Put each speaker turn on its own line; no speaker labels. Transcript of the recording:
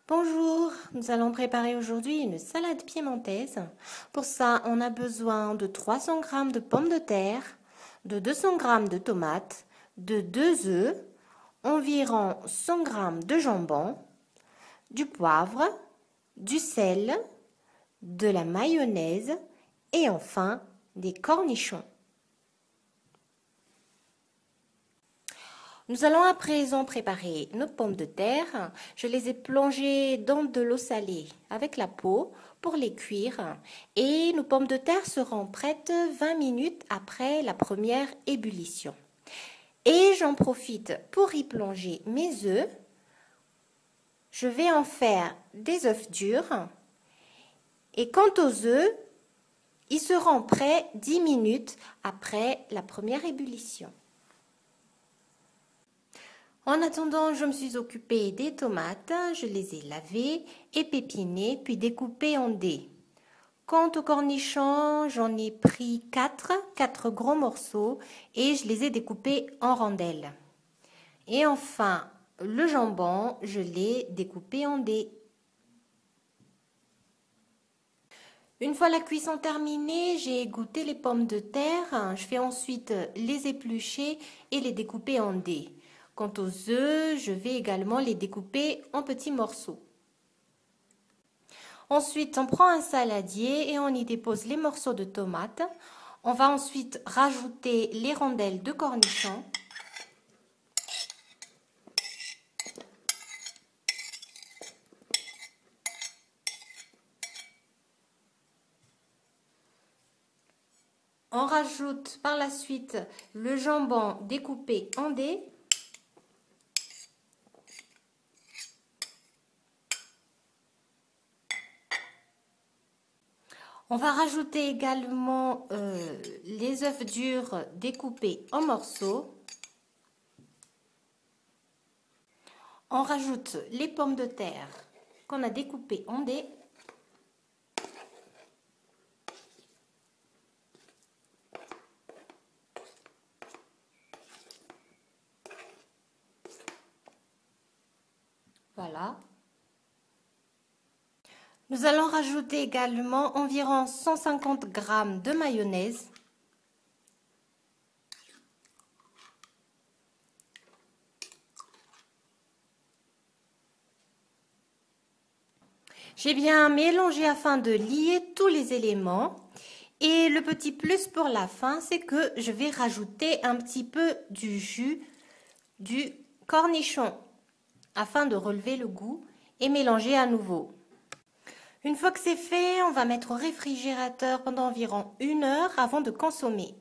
Bonjour, nous allons préparer aujourd'hui une salade piémontaise. Pour ça, on a besoin de 300 g de pommes de terre, de 200 g de tomates, de 2 œufs, environ 100 g de jambon, du poivre, du sel, de la mayonnaise et enfin des cornichons. Nous allons à présent préparer nos pommes de terre. Je les ai plongées dans de l'eau salée avec la peau pour les cuire. Et nos pommes de terre seront prêtes 20 minutes après la première ébullition. Et j'en profite pour y plonger mes œufs. Je vais en faire des œufs durs. Et quant aux œufs, ils seront prêts 10 minutes après la première ébullition. En attendant, je me suis occupée des tomates, je les ai lavées, épépinées, puis découpées en dés. Quant aux cornichons, j'en ai pris 4 gros morceaux et je les ai découpés en rondelles. Et enfin, le jambon, je l'ai découpé en dés. Une fois la cuisson terminée, j'ai égoutter les pommes de terre. Je vais ensuite les éplucher et les découper en dés. Quant aux œufs, je vais également les découper en petits morceaux. Ensuite, on prend un saladier et on y dépose les morceaux de tomates. On va ensuite rajouter les rondelles de cornichons. On rajoute par la suite le jambon découpé en dés. On va rajouter également les œufs durs découpés en morceaux. On rajoute les pommes de terre qu'on a découpées en dés. Voilà. Nous allons rajouter également environ 150 g de mayonnaise. J'ai bien mélangé afin de lier tous les éléments. Et le petit plus pour la fin, c'est que je vais rajouter un petit peu du jus du cornichon afin de relever le goût et mélanger à nouveau. Une fois que c'est fait, on va mettre au réfrigérateur pendant environ 1 heure avant de consommer.